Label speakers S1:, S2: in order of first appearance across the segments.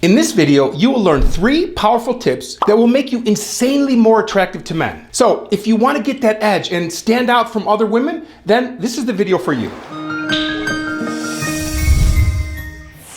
S1: In this video, you will learn 3 powerful tips that will make you insanely more attractive to men. So if you want to get that edge and stand out from other women, then this is the video for you.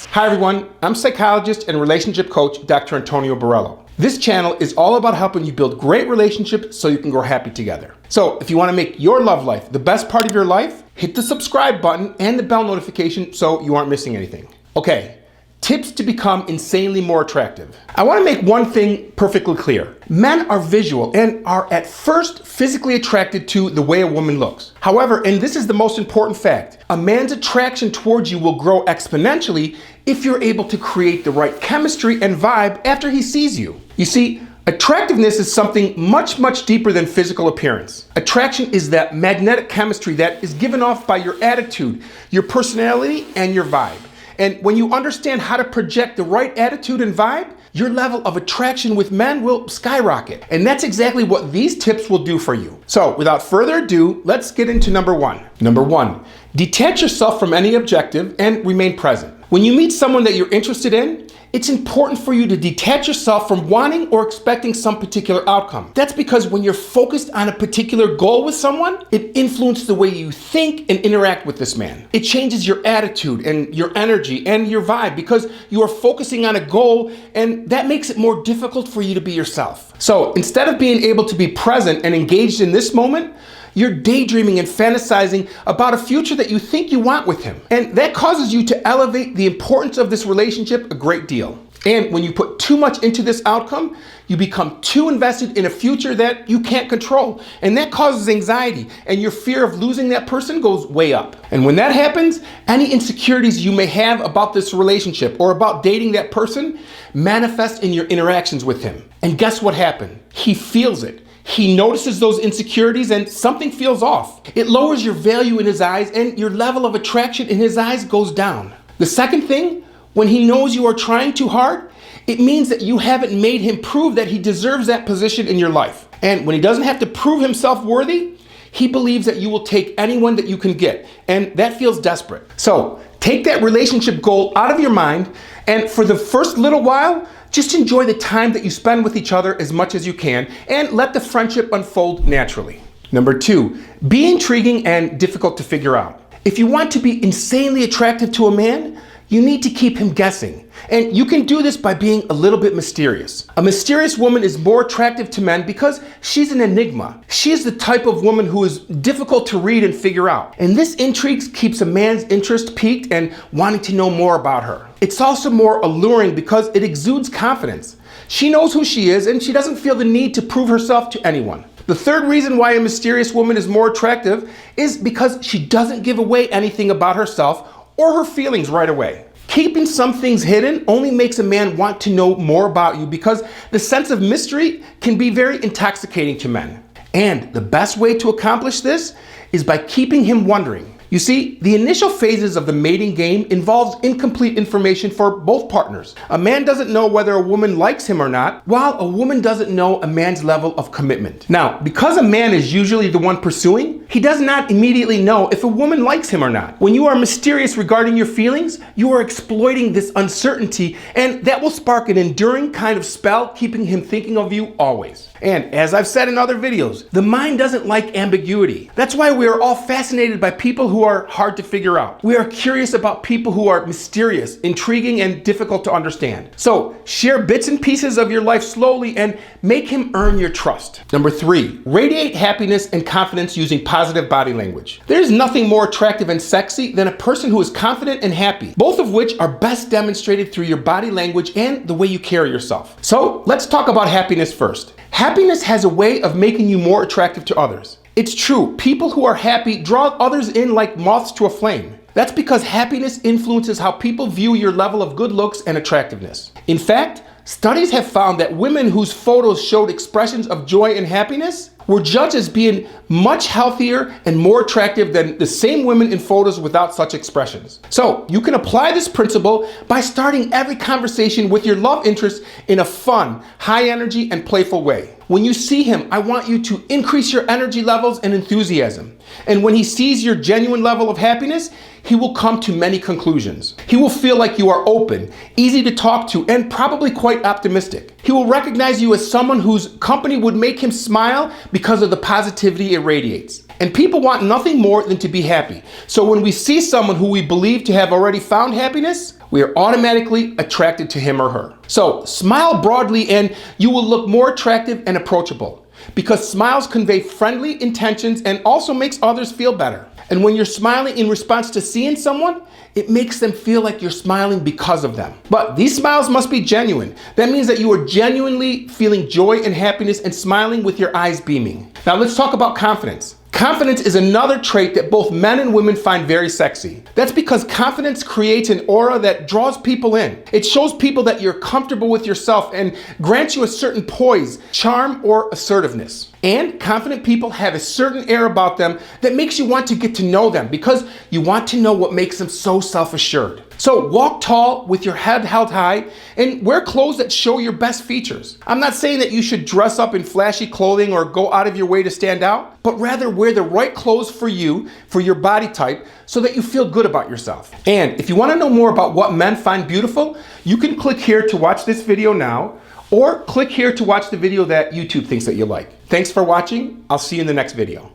S1: Hi everyone, I'm psychologist and relationship coach, Dr. Antonio Borrello. This channel is all about helping you build great relationships so you can grow happy together. So if you want to make your love life the best part of your life, hit the subscribe button and the bell notification so you aren't missing anything. Okay. Tips to become insanely more attractive. I want to make one thing perfectly clear. Men are visual and are at first physically attracted to the way a woman looks. However, and this is the most important fact, a man's attraction towards you will grow exponentially if you're able to create the right chemistry and vibe after he sees you. You see, attractiveness is something much, much deeper than physical appearance. Attraction is that magnetic chemistry that is given off by your attitude, your personality, and your vibe. And when you understand how to project the right attitude and vibe, your level of attraction with men will skyrocket. And that's exactly what these tips will do for you. So without further ado, let's get into number 1. Number 1, detach yourself from any objective and remain present. When you meet someone that you're interested in, it's important for you to detach yourself from wanting or expecting some particular outcome. That's because when you're focused on a particular goal with someone, it influences the way you think and interact with this man. It changes your attitude and your energy and your vibe because you are focusing on a goal, and that makes it more difficult for you to be yourself. So instead of being able to be present and engaged in this moment, you're daydreaming and fantasizing about a future that you think you want with him. And that causes you to elevate the importance of this relationship a great deal. And when you put too much into this outcome, you become too invested in a future that you can't control. And that causes anxiety, and your fear of losing that person goes way up. And when that happens, any insecurities you may have about this relationship or about dating that person manifest in your interactions with him. And guess what happened? He feels it. He notices those insecurities and something feels off. It lowers your value in his eyes and your level of attraction in his eyes goes down. The second thing, when he knows you are trying too hard, it means that you haven't made him prove that he deserves that position in your life. And when he doesn't have to prove himself worthy, he believes that you will take anyone that you can get, and that feels desperate. So take that relationship goal out of your mind, and for the first little while, just enjoy the time that you spend with each other as much as you can and let the friendship unfold naturally. Number 2, be intriguing and difficult to figure out. If you want to be insanely attractive to a man, you need to keep him guessing. And you can do this by being a little bit mysterious. A mysterious woman is more attractive to men because she's an enigma. She is the type of woman who is difficult to read and figure out. And this intrigue keeps a man's interest piqued and wanting to know more about her. It's also more alluring because it exudes confidence. She knows who she is and she doesn't feel the need to prove herself to anyone. The third reason why a mysterious woman is more attractive is because she doesn't give away anything about herself or her feelings right away. Keeping some things hidden only makes a man want to know more about you because the sense of mystery can be very intoxicating to men. And the best way to accomplish this is by keeping him wondering. You see, the initial phases of the mating game involves incomplete information for both partners. A man doesn't know whether a woman likes him or not, while a woman doesn't know a man's level of commitment. Now, because a man is usually the one pursuing, he does not immediately know if a woman likes him or not. When you are mysterious regarding your feelings, you are exploiting this uncertainty, and that will spark an enduring kind of spell, keeping him thinking of you always. And as I've said in other videos, the mind doesn't like ambiguity. That's why we are all fascinated by people who are hard to figure out. We are curious about people who are mysterious, intriguing, and difficult to understand. So share bits and pieces of your life slowly and make him earn your trust. Number 3, radiate happiness and confidence using positive body language. There's nothing more attractive and sexy than a person who is confident and happy, both of which are best demonstrated through your body language and the way you carry yourself. So let's talk about happiness first. Happiness has a way of making you more attractive to others. It's true, people who are happy draw others in like moths to a flame. That's because happiness influences how people view your level of good looks and attractiveness. In fact, studies have found that women whose photos showed expressions of joy and happiness were judged as being much healthier and more attractive than the same women in photos without such expressions. So you can apply this principle by starting every conversation with your love interest in a fun, high energy, and playful way. When you see him, I want you to increase your energy levels and enthusiasm. And when he sees your genuine level of happiness, he will come to many conclusions. He will feel like you are open, easy to talk to, and probably quite optimistic. He will recognize you as someone whose company would make him smile because of the positivity it radiates. And people want nothing more than to be happy. So when we see someone who we believe to have already found happiness, we are automatically attracted to him or her. So smile broadly and you will look more attractive and approachable, because smiles convey friendly intentions and also makes others feel better. And when you're smiling in response to seeing someone, it makes them feel like you're smiling because of them. But these smiles must be genuine. That means that you are genuinely feeling joy and happiness and smiling with your eyes beaming. Now let's talk about confidence. Confidence is another trait that both men and women find very sexy. That's because confidence creates an aura that draws people in. It shows people that you're comfortable with yourself and grants you a certain poise, charm, or assertiveness. And confident people have a certain air about them that makes you want to get to know them, because you want to know what makes them so self-assured. So walk tall with your head held high and wear clothes that show your best features. I'm not saying that you should dress up in flashy clothing or go out of your way to stand out, but rather wear the right clothes for you, for your body type, so that you feel good about yourself. And if you want to know more about what men find beautiful, you can click here to watch this video now, or click here to watch the video that YouTube thinks that you like. Thanks for watching. I'll see you in the next video.